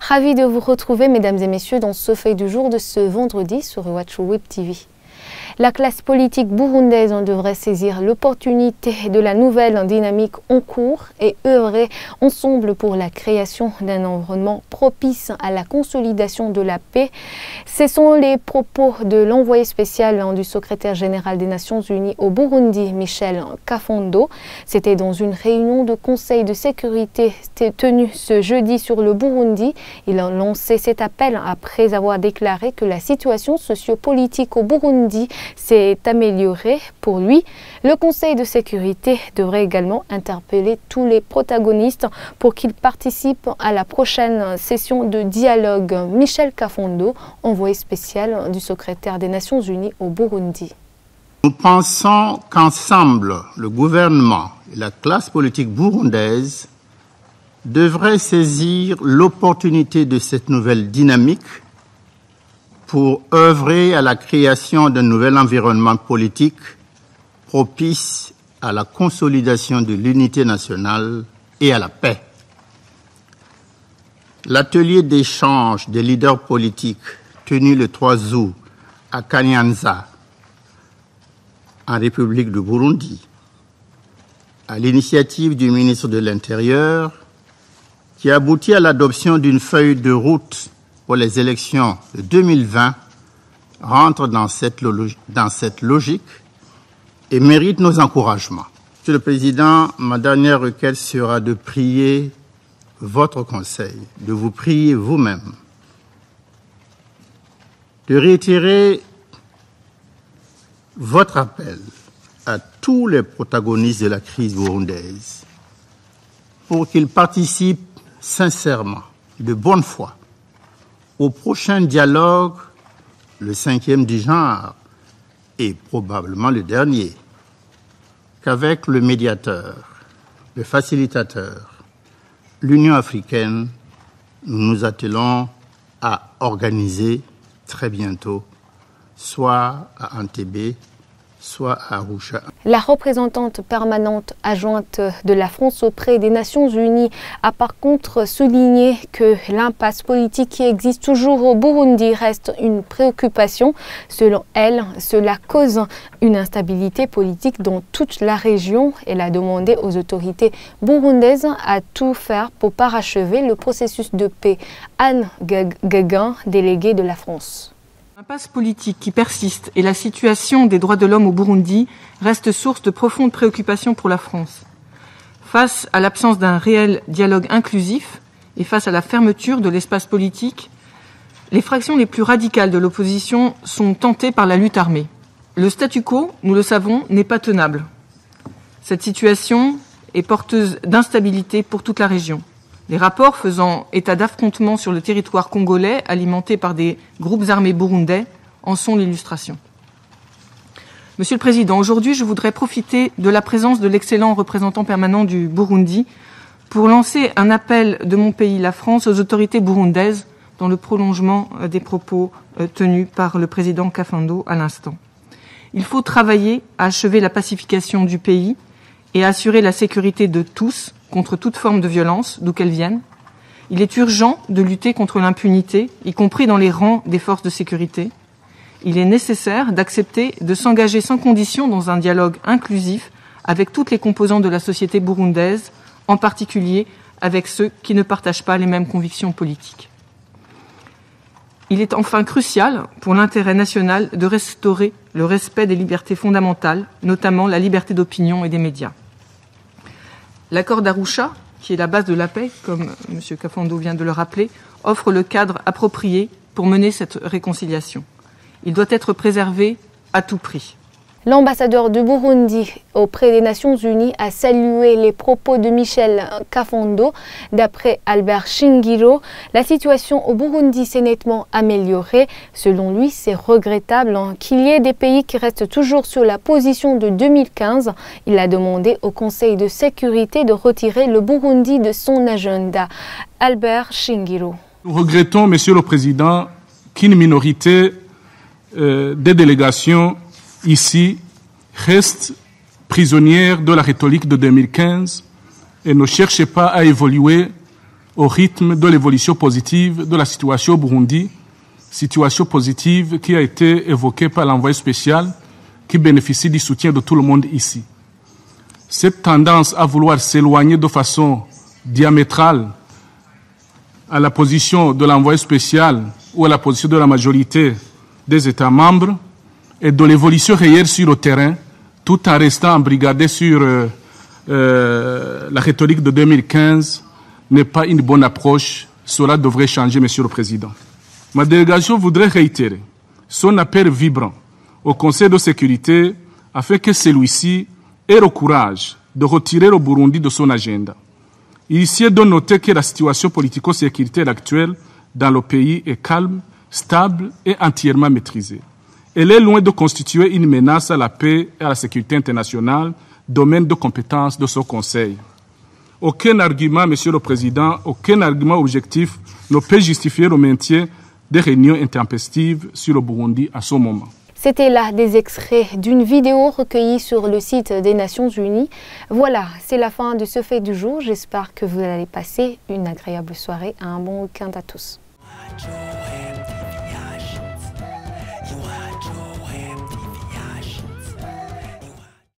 Ravi de vous retrouver, mesdames et messieurs, dans ce fait du jour de ce vendredi sur Iwacu Web TV. La classe politique burundaise devrait saisir l'opportunité de la nouvelle dynamique en cours et œuvrer ensemble pour la création d'un environnement propice à la consolidation de la paix. Ce sont les propos de l'envoyé spécial du secrétaire général des Nations Unies au Burundi, Michel Kafondo. C'était dans une réunion de conseil de sécurité tenue ce jeudi sur le Burundi. Il a lancé cet appel après avoir déclaré que la situation sociopolitique au Burundi s'est améliorée. Pour lui, le Conseil de sécurité devrait également interpeller tous les protagonistes pour qu'ils participent à la prochaine session de dialogue. Michel Kafondo, envoyé spécial du secrétaire des Nations Unies au Burundi. Nous pensons qu'ensemble, le gouvernement et la classe politique burundaise devraient saisir l'opportunité de cette nouvelle dynamique pour œuvrer à la création d'un nouvel environnement politique propice à la consolidation de l'unité nationale et à la paix. L'atelier d'échange des leaders politiques tenu le 3 août à Kanyanza, en République du Burundi, à l'initiative du ministre de l'Intérieur, qui aboutit à l'adoption d'une feuille de route pour les élections de 2020, rentre dans cette logique et mérite nos encouragements. Monsieur le Président, ma dernière requête sera de prier votre Conseil, de vous prier vous-même, de réitérer votre appel à tous les protagonistes de la crise burundaise pour qu'ils participent sincèrement, de bonne foi, au prochain dialogue, le 5e du genre, et probablement le dernier, qu'avec le médiateur, le facilitateur, l'Union africaine, nous nous attelons à organiser très bientôt, soit à Entebbe, soit à Arusha. La représentante permanente adjointe de la France auprès des Nations Unies a par contre souligné que l'impasse politique qui existe toujours au Burundi reste une préoccupation. Selon elle, cela cause une instabilité politique dans toute la région. Elle a demandé aux autorités burundaises à tout faire pour parachever le processus de paix. Anne Guéguin, déléguée de la France. L'impasse politique qui persiste et la situation des droits de l'homme au Burundi restent source de profonde préoccupation pour la France. Face à l'absence d'un réel dialogue inclusif et face à la fermeture de l'espace politique, les fractions les plus radicales de l'opposition sont tentées par la lutte armée. Le statu quo, nous le savons, n'est pas tenable. Cette situation est porteuse d'instabilité pour toute la région. Les rapports faisant état d'affrontements sur le territoire congolais, alimentés par des groupes armés burundais, en sont l'illustration. Monsieur le Président, aujourd'hui, je voudrais profiter de la présence de l'excellent représentant permanent du Burundi pour lancer un appel de mon pays, la France, aux autorités burundaises, dans le prolongement des propos tenus par le président Kafondo à l'instant. Il faut travailler à achever la pacification du pays et à assurer la sécurité de tous, contre toute forme de violence, d'où qu'elle vienne. Il est urgent de lutter contre l'impunité, y compris dans les rangs des forces de sécurité. Il est nécessaire d'accepter de s'engager sans condition dans un dialogue inclusif avec toutes les composantes de la société burundaise, en particulier avec ceux qui ne partagent pas les mêmes convictions politiques. Il est enfin crucial pour l'intérêt national de restaurer le respect des libertés fondamentales, notamment la liberté d'opinion et des médias. L'accord d'Arusha, qui est la base de la paix, comme M. Kafondo vient de le rappeler, offre le cadre approprié pour mener cette réconciliation. Il doit être préservé à tout prix. L'ambassadeur du Burundi auprès des Nations Unies a salué les propos de Michel Kafondo. D'après Albert Shingiro, la situation au Burundi s'est nettement améliorée. Selon lui, c'est regrettable qu'il y ait des pays qui restent toujours sur la position de 2015. Il a demandé au Conseil de sécurité de retirer le Burundi de son agenda. Albert Shingiro. Nous regrettons, Monsieur le Président, qu'une minorité des délégations ici restent prisonnières de la rhétorique de 2015 et ne cherchent pas à évoluer au rythme de l'évolution positive de la situation au Burundi, situation positive qui a été évoquée par l'envoyé spécial qui bénéficie du soutien de tout le monde ici. Cette tendance à vouloir s'éloigner de façon diamétrale à la position de l'envoyé spécial ou à la position de la majorité des États membres et de l'évolution réelle sur le terrain, tout en restant embrigadé sur la rhétorique de 2015, n'est pas une bonne approche. Cela devrait changer, Monsieur le Président. Ma délégation voudrait réitérer son appel vibrant au Conseil de sécurité afin que celui-ci ait le courage de retirer le Burundi de son agenda. Il est de noter que la situation politico-sécuritaire actuelle dans le pays est calme, stable et entièrement maîtrisée. Elle est loin de constituer une menace à la paix et à la sécurité internationale, domaine de compétence de ce Conseil. Aucun argument, Monsieur le Président, aucun argument objectif ne peut justifier le maintien des réunions intempestives sur le Burundi à ce moment. C'était là des extraits d'une vidéo recueillie sur le site des Nations Unies. Voilà, c'est la fin de ce fait du jour. J'espère que vous allez passer une agréable soirée et un bon week-end à tous.